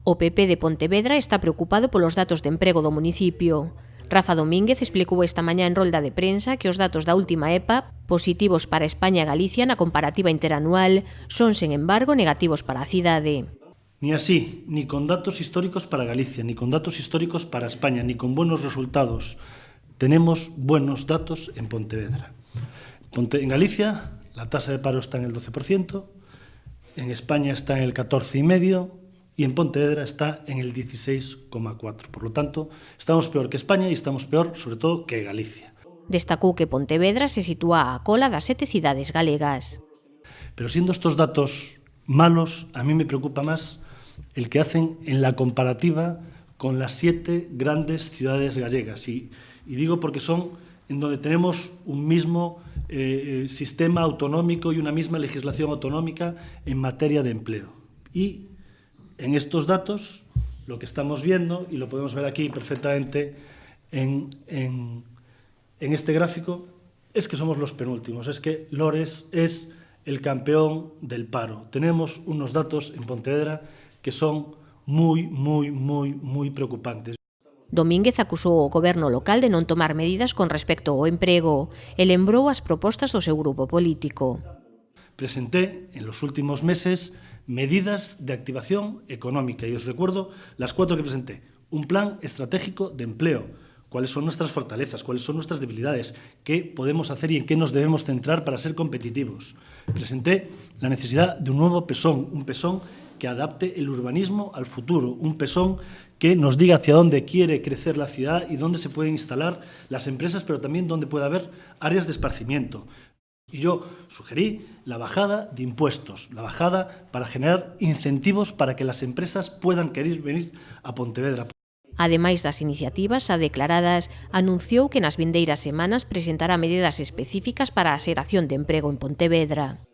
O PP de Pontevedra está preocupado polos datos de emprego do municipio. Rafa Domínguez explicou esta mañá en rolda de prensa que os datos da última EPA, positivos para España e Galicia na comparativa interanual, son, sen embargo, negativos para a cidade. Ni así, ni con datos históricos para Galicia, ni con datos históricos para España, ni con buenos resultados. Tenemos buenos datos en Pontevedra. En Galicia, la tasa de paro está en el 12%, en España está en el 14,5%, y en Pontevedra está en el 16,4%. Por lo tanto, estamos peor que España y estamos peor, sobre todo, que Galicia. Destacou que Pontevedra se sitúa á cola das 7 cidades galegas. Pero siendo estos datos malos, a mí me preocupa más el que hacen en la comparativa con las 7 grandes ciudades gallegas. Y digo porque son en donde tenemos un mismo sistema autonómico y una misma legislación autonómica en materia de empleo. Y en estos datos, lo que estamos viendo, y lo podemos ver aquí perfectamente en este gráfico, es que somos los penúltimos, es que Lores es el campeón del paro. Tenemos unos datos en Pontevedra que son moi preocupantes. Domínguez acusou o goberno local de non tomar medidas con respecto ao emprego e lembrou as propostas do seu grupo político. Presenté en los últimos meses medidas de activación económica y os recuerdo las 4 que presenté. Un plan estratégico de empleo, cuáles son nuestras fortalezas, cuáles son nuestras debilidades, qué podemos hacer y en qué nos debemos centrar para ser competitivos. Presenté la necesidad de un nuevo PESON, un PESON que adapte el urbanismo al futuro, un PESON que nos diga hacia dónde quiere crecer la ciudad y dónde se pueden instalar las empresas, pero también dónde puede haber áreas de esparcimiento. Y yo sugerí la bajada de impuestos, la bajada para generar incentivos para que las empresas puedan querer venir a Pontevedra. Ademais das iniciativas xa declaradas, anunciou que nas vindeiras semanas presentará medidas específicas para a xeración de emprego en Pontevedra.